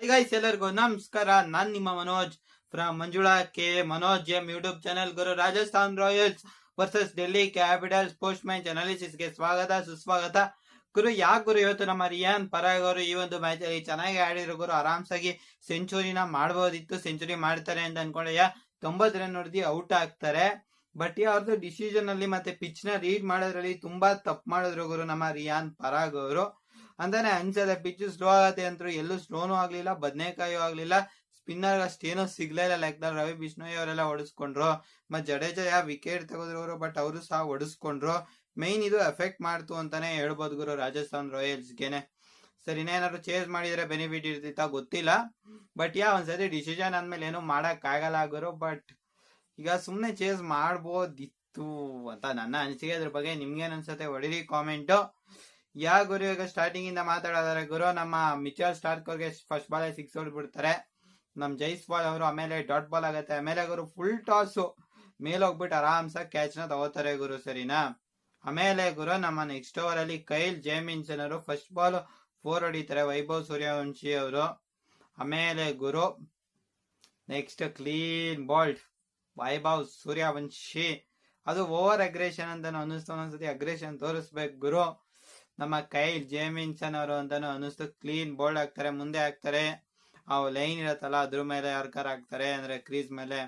Guys ಎಲ್ಲರಿಗೂ ನಮಸ್ಕಾರ. ನಾನ್ ನಿಮ್ಮ Manoj from Manjula K Manoj M YouTube channel. Guru Rajasthan Royals versus Delhi capitals post match analysis ಗೆ ಸ್ವಾಗತ ಸುಸ್ವಾಗತ. ಗುರು ಯಾಕೆ ಗುರು ಇವತ್ತು ನಮ್ಮ ರಿಯಾನ್ ಪರಾಗ್ ಅವರು ಈ ಒಂದು ಮ್ಯಾಚ್ ಅಲ್ಲಿ ಚೆನ್ನಾಗಿ ಆಡಿದ್ರು ಗುರು. ಆರಾಮ್ಸಾಗಿ ಸೆಂಚುರಿನ ಮಾಡಬಹುದಿತ್ತು, ಸೆಂಚುರಿ ಮಾಡ್ತಾರೆ ಅಂತ ಅನ್ಕೊಂಡೆ. 90 ರನ್ ಹೊಡೆದಿ ಔಟ್ ಆಗ್ತಾರೆ. ಬಟ್ ಅವ್ರದ್ದು ಡಿಸಿಷನ್ ಅಲ್ಲಿ ಮತ್ತೆ ಪಿಚ್ ನ ರೀಡ್ ಮಾಡೋದ್ರಲ್ಲಿ ತುಂಬಾ ತಪ್ಪು ಮಾಡಿದ್ರು ಗುರು ನಮ್ಮ ರಿಯಾನ್ ಪರಾಗ್ ಅವರು ಅಂತಾನೆ ಅನ್ಸದೆ. ಪಿಚ್ ಸ್ಲೋ ಆಗತ್ತೆ ಅಂತೂ ಎಲ್ಲೂ ಸ್ಲೋನು ಆಗ್ಲಿಲ್ಲ, ಬದನೆಕಾಯೂ ಆಗ್ಲಿಲ್ಲ. ಸ್ಪಿನ್ನರ್ ಅಷ್ಟೇನೋ ಸಿಗ್ಲಿಲ್ಲ. ಲೆಕ್ಕದಲ್ಲಿ ರವಿ ಬಿಷ್ಣೋಯ್ ಅವರೆಲ್ಲ ಹೊಡಿಸ್ಕೊಂಡ್ರು. ಮತ್ ಜಡೇಜಾ ವಿಕೆಟ್ ತೆಗೆದ್ರು ಅವರು, ಬಟ್ ಅವರು ಸಹ ಹೊಡಿಸ್ಕೊಂಡ್ರು. ಮೈನ್ ಇದು ಎಫೆಕ್ಟ್ ಮಾಡ್ತು ಅಂತಾನೆ ಹೇಳ್ಬೋದು ಗುರು ರಾಜಸ್ಥಾನ್ ರಾಯಲ್ಸ್ ಗೆನೆ. ಸರಿ, ಏನಾದ್ರು ಚೇಸ್ ಮಾಡಿದ್ರೆ ಬೆನಿಫಿಟ್ ಇರ್ತಿತ್ತ ಗೊತ್ತಿಲ್ಲ. ಬಟ್ ಒಂದ್ಸರಿ ಡಿಸಿಷನ್ ಅಂದ್ಮೇಲೆ ಏನು ಮಾಡಕ್ ಆಗಲ್ಲ ಗುರು. ಬಟ್ ಈಗ ಸುಮ್ನೆ ಚೇಸ್ ಮಾಡ್ಬೋದಿತ್ತು ಅಂತ ನನ್ನ ಅನಿಸಿಕೆ. ಅದ್ರ ಬಗ್ಗೆ ನಿಮ್ಗೇನ್ ಅನ್ಸತ್ತೆ ಹೊಡಿರಿ ಕಾಮೆಂಟ್. ಗುರು ಈಗ ಸ್ಟಾರ್ಟಿಂಗ್ ಇಂದ ಮಾತಾಡೋದಾರೆ ಗುರು, ನಮ್ಮ ಮಿಚೆಲ್ ಸ್ಟಾರ್ಕ್ ಅವ್ರಿಗೆ ಫಸ್ಟ್ ಬಾಲ್ 6 ಹೊಡ್ಬಿಡ್ತಾರೆ. ನಮ್ ಜೈಸ್ವಾಲ್ ಅವರು ಆಮೇಲೆ ಡಾಟ್ ಬಾಲ್ ಆಗತ್ತೆ. ಆಮೇಲೆ ಗುರು ಫುಲ್ ಟಾಸ್ ಮೇಲೆ ಹೋಗ್ಬಿಟ್ಟು ಆರಾಮ್ಸಾಗಿ ಕ್ಯಾಚ್ ನ ತಗೋತಾರೆ ಗುರು. ಸರಿನಾ? ಆಮೇಲೆ ಗುರು ನಮ್ಮ ನೆಕ್ಸ್ಟ್ ಓವರ್ ಅಲ್ಲಿ ಕೈಲ್ ಜೇಮಿನ್ಸನ್ ಅವರು ಫಸ್ಟ್ ಬಾಲ್ 4 ಹೊಡಿತಾರೆ. ವೈಭವ್ ಸೂರ್ಯವಂಶಿ ಅವರು. ಆಮೇಲೆ ಗುರು next clean bowled Vaibhav Suryavanshi. ಅದು ಓವರ್ ಅಗ್ರೆಷನ್ ಅಂತ ಅನ್ನಿಸ್ತು. ಒಂದೊಂದ್ಸತಿ ಅಗ್ರೆಷನ್ ತೋರಿಸ್ಬೇಕು ಗುರು ನಮ್ಮ ಕೈಲ್ ಜೇಮಿನ್ಸನ್ ಅವರು ಅಂತಾನು ಅನಿಸ್ತು. ಕ್ಲೀನ್ ಬೋಲ್ಡ್ ಆಗ್ತಾರೆ, ಮುಂದೆ ಹಾಕ್ತಾರೆ. ಆ ಲೈನ್ ಇರತ್ತಲ್ಲ ಅದ್ರ ಮೇಲೆ ಯಾರ್ಕರ್ ಹಾಕ್ತಾರೆ, ಅಂದ್ರೆ ಕ್ರೀಸ್ ಮೇಲೆ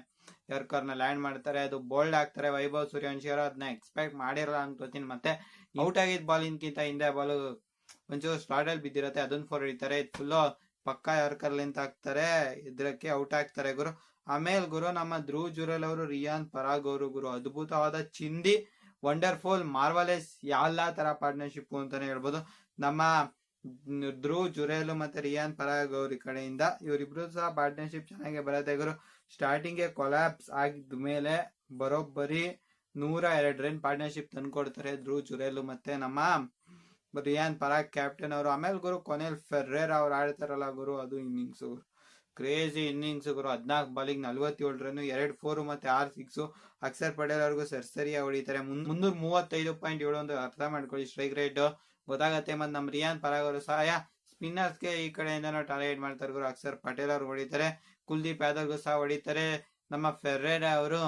ಯಾರ್ಕರ್ನ ಲ್ಯಾಂಡ್ ಮಾಡ್ತಾರೆ. ಅದು ಬೋಲ್ಡ್ ಆಗ್ತಾರೆ. ವೈಭವ್ ಸೂರ್ಯವಂಶಿ ಅವರು ಅದನ್ನ ಎಕ್ಸ್ಪೆಕ್ಟ್ ಮಾಡಿರಲ್ಲ ಅನ್ಕೋತೀನಿ. ಮತ್ತೆ ಔಟ್ ಆಗಿದ್ ಬಾಲಿನ್ಕಿಂತ ಹಿಂದೆ ಬಾಲ್ ಒಂಚೂರು ಸ್ಲಾಟ್ ಅಲ್ಲಿ ಬಿದ್ದಿರತ್ತೆ, ಅದನ್ನ 4 ಹೊಡಿತಾರೆ. ಫುಲ್ ಪಕ್ಕಾ ಯಾರ್ಕರ್ ಲಿಂತ ಹಾಕ್ತಾರೆ, ಇದ್ರಕ್ಕೆ ಔಟ್ ಆಗ್ತಾರೆ ಗುರು. ಆಮೇಲೆ ಗುರು ನಮ್ಮ ಧ್ರುವ್ ಜುರೇಲ್ ಅವರು ರಿಯಾನ್ ಪರಾಗ್ ಅವರು ಗುರು ಅದ್ಭುತವಾದ ಚಿಂದಿ, ವಂಡರ್ಫುಲ್, ಮಾರ್ವಲೆಸ್ ಎಲ್ಲಾ ತರ ಪಾರ್ಟ್ನರ್ಶಿಪ್ ಅಂತಾನೆ ಹೇಳ್ಬೋದು. ನಮ್ಮ ಧ್ರುವ್ ಜುರೇಲ್ ಮತ್ತೆ ರಿಯಾನ್ ಪರಾಗ್ ಅವ್ರ ಕಡೆಯಿಂದ ಇವರಿಬ್ರು ಸಹ ಪಾರ್ಟ್ನರ್ಶಿಪ್ ಚೆನ್ನಾಗಿ ಬರುತ್ತೆ ಗುರು. ಸ್ಟಾರ್ಟಿಂಗ್ ಕೊಲಾಪ್ಸ್ ಆಗಿದ ಮೇಲೆ ಬರೋಬ್ಬರಿ 102 ರನ್ ಪಾರ್ಟ್ನರ್ಶಿಪ್ ತಂದ್ಕೊಡ್ತಾರೆ ಧ್ರುವ್ ಜುರೇಲ್ ಮತ್ತೆ ನಮ್ಮ ರಿಯಾನ್ ಪರಾಗ್ ಕ್ಯಾಪ್ಟನ್ ಅವರು. ಆಮೇಲೆ ಗುರು ಕೊನೆಯಲ್ಲಿ ಫೆರ್ರೇರಾ ಅವ್ರು ಆಡ್ತಾರಲ್ಲ ಗುರು, ಅದು ಇನ್ನಿಂಗ್ಸ್ ಕ್ರೇಜಿ ಇನ್ನಿಂಗ್ಸ್ ಗುರು. 14 ಬಾಲಿಂಗ್ 47 ರನ್, 2 4 ಮತ್ತೆ 6 6. ಅಕ್ಷರ್ ಪಟೇಲ್ ಅವ್ರಿಗೂ ಸರಿಸರಿಯಾಗಿ ಹೊಡಿತಾರೆ. 335.7 ಅರ್ಥ ಮಾಡ್ಕೊಳ್ಳಿ ಸ್ಟ್ರೈಕ್ ರೇಟ್ ಗೊತ್ತಾಗತ್ತೆ. ಮತ್ತೆ ನಮ್ ರಿಯಾನ್ ಪರಾಗ್ ಅವರು ಸಹ ಸ್ಪಿನ್ನರ್ಸ್ ಗೆ ಈ ಕಡೆಯಿಂದ ಟಾರ್ಗೆಟ್ ಮಾಡ್ತಾರೆ ಗುರು. ಅಕ್ಷರ್ ಪಟೇಲ್ ಅವ್ರು ಹೊಡಿತಾರೆ, ಕುಲ್ದೀಪ್ ಯಾದವ್ಗೂ ಸಹ ಹೊಡಿತಾರೆ. ನಮ್ಮ ಫೆರ್ರೇರಾ ಅವರು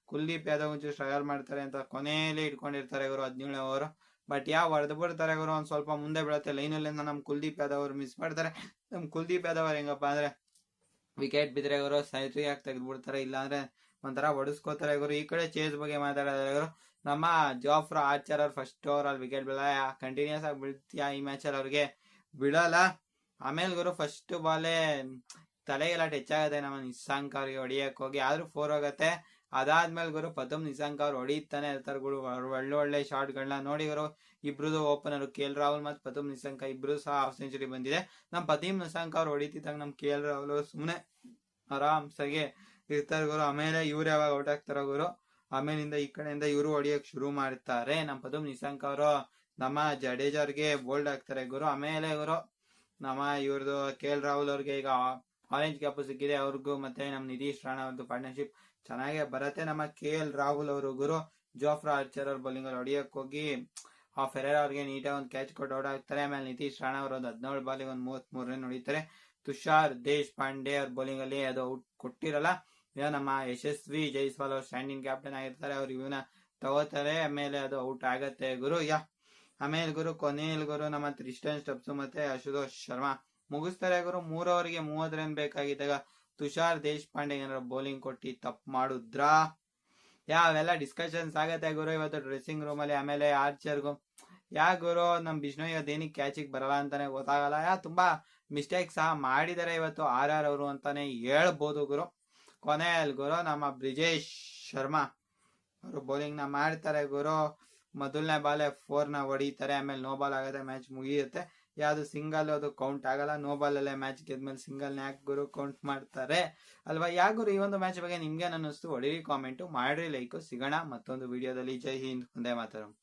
ಕುಲ್ದೀಪ್ ಯಾದವ್ ಒಂಚೂರು ಸ್ಟ್ರಗಲ್ ಮಾಡ್ತಾರೆ ಅಂತ ಕೊನೆಯಲ್ಲಿ ಇಟ್ಕೊಂಡಿರ್ತಾರೆ ಗುರು 17 ಓವರ್. ಬಟ್ ಹೊಡೆದು ಬಿಡ್ತಾರೆ ಗುರು. ಒಂದ್ ಸ್ವಲ್ಪ ಮುಂದೆ ಬೀಳುತ್ತೆ ಲೈನಲ್ಲಿಂದ ನಮ್ ಕುಲ್ದೀಪ್ ಯಾದವ್ ಅವರು ಮಿಸ್ ಮಾಡ್ತಾರೆ. ನಮ್ ಕುಲ್ದೀಪ್ ಯಾದವ್ ಅವ್ರು ಹೆಂಗಪ್ಪ ಅಂದ್ರೆ ವಿಕೆಟ್ ಬಿದ್ರೆ ಗುರು ಸೈಟ್ರಿ ಆಗಿ ತೆಗೆದ್ಬಿಡ್ತಾರೆ, ಇಲ್ಲಾಂದ್ರೆ ಒಂಥರ ಹೊಡಿಸ್ಕೋತಾರೆ ಗುರು. ಈ ಕಡೆ ಚೇಸ್ ಬಗ್ಗೆ ಮಾತಾಡಿದ್ರೆ ಗುರು ನಮ್ಮ ಜಾಫ್ರಾ ಆರ್ಚರ್ ಅವ್ರು ಫಸ್ಟ್ ಓವರ್ ಅಲ್ಲಿ ವಿಕೆಟ್ ಬೀಳ ಕಂಟಿನ್ಯೂಸ್ ಆಗಿ ಬೀಳ್ತೀಯ ಈ ಮ್ಯಾಚ್ ಅಲ್ಲಿ ಅವ್ರಿಗೆ ಬಿಡಲ್ಲ. ಆಮೇಲೆ ಗುರು ಫಸ್ಟ್ ಬಾಲೇ ತಲೆಗೆಲ್ಲ ಟಚ್ ಆಗತ್ತೆ ನಮ್ಮ ನಿಶಾಂಕ್ ಅವ್ರಿಗೆ ಹೊಡಿಯಕ್ ಹೋಗಿ, ಆದ್ರೂ 4 ಹೋಗತ್ತೆ. ಅದಾದ್ಮೇಲೆ ಗುರು ಪತಮ್ ನಿಶಾಂಕ್ ಅವ್ರು ಹೊಡಿತಾನೆ ಇರ್ತಾರೆ ಗುರು ಒಳ್ಳೆ ಶಾರ್ಟ್ ಗಳನ್ನ. ನೋಡಿ ಗುರು ಇಬ್ರದು ಓಪನರ್ KL ರಾಹುಲ್ ಮತ್ತೆ ಪತಮ್ ನಿಶಾಂಕ್ ಇಬ್ರು ಸಹ ಹಾಫ್ ಸೆಂಚುರಿ ಬಂದಿದೆ. ನಮ್ ಪತಮ್ ನಿಶಾಂಕ್ ಅವ್ರು ಹೊಡಿತಿದ್ದಾಗ ನಮ್ KL ರಾಹುಲ್ ಸುಮ್ನೆ ಆರಾಮ್ಸಾಗೆ ಇರ್ತಾರೆ ಗುರು. ಆಮೇಲೆ ಇವ್ರು ಯಾವಾಗ ಔಟ್ ಆಗ್ತಾರ ಗುರು, ಆಮೇಲಿಂದ ಈ ಕಡೆಯಿಂದ ಇವರು ಹೊಡಿಯಕ್ ಶುರು ಮಾಡ್ತಾರೆ. ನಮ್ ಪತಮ್ ನಿಶಾಂಕ್ ಅವರು ನಮ್ಮ ಜಡೇಜಾ ಅವ್ರಿಗೆ ಬೋಲ್ಡ್ ಆಗ್ತಾರೆ ಗುರು. ಆಮೇಲೆ ಗುರು ನಮ್ಮ ಇವ್ರದ್ದು KL ರಾಹುಲ್ ಅವ್ರಿಗೆ ಈಗ ಆರೆಂಜ್ ಕ್ಯಾಪ್ ಸಿಕ್ಕಿದೆ ಅವ್ರಿಗೂ. ಮತ್ತೆ ನಮ್ ನಿತೀಶ್ ರಾಣಾ ಅವ್ರದ್ದು ಪಾರ್ಟ್ನರ್ಶಿಪ್ ಚೆನ್ನಾಗೇ ಬರತ್ತೆ. ನಮ್ಮ KL ರಾಹುಲ್ ಅವರು ಗುರು ಜಾಫ್ರಾ ಆರ್ಚರ್ ಅವ್ರ ಬೌಲಿಂಗ್ ಅಲ್ಲಿ ಹೊಡಿಯಕ್ ಹೋಗಿ ಆ ಫೆರೇರಾ ಅವ್ರಿಗೆ ನೀಟಾಗಿ ಒಂದು ಕ್ಯಾಚ್ ಕೊಟ್ಟು ಔಟ್ ಆಗ್ತಾರೆ. ಆಮೇಲೆ ನಿತೀಶ್ ರಾಣಾ ಅವರು ಒಂದು 17 ಬಾಲಿಗೆ ಒಂದು 33 ರನ್ ಹೊಡಿತಾರೆ. ತುಷಾರ್ ದೇಶ್ ಪಾಂಡೆ ಅವ್ರ ಬೌಲಿಂಗ್ ಅಲ್ಲಿ ಅದು ಔಟ್ ಕೊಟ್ಟಿರಲ್ಲ. ನಮ್ಮ ಯಶಸ್ವಿ ಜೈಸ್ವಾಲ್ ಅವ್ರು ಸ್ಟ್ಯಾಂಡಿಂಗ್ ಕ್ಯಾಪ್ಟನ್ ಆಗಿರ್ತಾರೆ, ಅವ್ರು ಇವನ್ನ ತಗೋತಾರೆ. ಆಮೇಲೆ ಅದು ಔಟ್ ಆಗತ್ತೆ ಗುರು. ಆಮೇಲೆ ಗುರು ಕೊನೆಯಲ್ಲಿ ಗುರು ನಮ್ಮ ತ್ರಿಸ್ಟನ್ ಸ್ಟಬ್ಸ್ ಮತ್ತೆ ಅಶುತೋಷ್ ಶರ್ಮಾ ಮುಗಿಸ್ತಾರೆ ಗುರು. 3 ಓವರ್ಗೆ 30 ರನ್ ಬೇಕಾಗಿದ್ದಾಗ ತುಷಾರ್ ದೇಶ್ ಪಾಂಡೆ ಏನಾರ ಬೌಲಿಂಗ್ ಕೊಟ್ಟಿ ತಪ್ಪು ಮಾಡುದ್ರಾ? ಅವೆಲ್ಲ ಡಿಸ್ಕಷನ್ಸ್ ಆಗತ್ತೆ ಗುರು ಇವತ್ತು ಡ್ರೆಸ್ಸಿಂಗ್ ರೂಮ್ ಅಲ್ಲಿ. ಆಮೇಲೆ ಆರ್ಚರ್ಗು ಗುರು ನಮ್ ಬಿಷ್ಣೋಯ್ ಅದೇನಿಗೆ ಕ್ಯಾಚಿಗೆ ಬರಲ್ಲ ಅಂತಾನೆ ಗೊತ್ತಾಗಲ್ಲ. ತುಂಬಾ ಮಿಸ್ಟೇಕ್ ಸಹ ಮಾಡಿದಾರೆ ಇವತ್ತು RR ಅವರು ಅಂತಾನೆ ಹೇಳ್ಬೋದು ಗುರು. ಕೊನೆಯಲ್ಲಿ ಗುರು ನಮ್ಮ ಬ್ರಿಜೇಶ್ ಶರ್ಮಾ ಅವರು ಬೌಲಿಂಗ್ ನ ಮಾಡ್ತಾರೆ ಗುರು. ಮೊದಲನೇ ಬಾಲೆ 4 ನ ಹೊಡಿತಾರೆ. ಆಮೇಲೆ ನೋ ಬಾಲ್ ಆಗತ್ತೆ, ಮ್ಯಾಚ್ ಮುಗಿಯುತ್ತೆ. ಯಾವ್ದು ಸಿಂಗಲ್ ಅದು ಕೌಂಟ್ ಆಗಲ್ಲ. ನೋ ಬಾಲ್ ಅಲ್ಲೇ ಮ್ಯಾಚ್ ಗೆದ್ಮೇಲೆ ಸಿಂಗಲ್ ನ ಗುರು ಕೌಂಟ್ ಮಾಡ್ತಾರೆ ಅಲ್ವಾ? ಗುರು ಈ ಒಂದು ಮ್ಯಾಚ್ ಬಗ್ಗೆ ನಿಮ್ಗೆ ಅನ್ನಿಸ್ತು ಹೊಡಿರಿ ಕಾಮೆಂಟ್ ಮಾಡ್ರಿ, ಲೈಕ್. ಸಿಗೋಣ ಮತ್ತೊಂದು ವಿಡಿಯೋದಲ್ಲಿ. ಜೈ ಹಿಂದ್, ಒಂದೇ ಮಾತರಂ.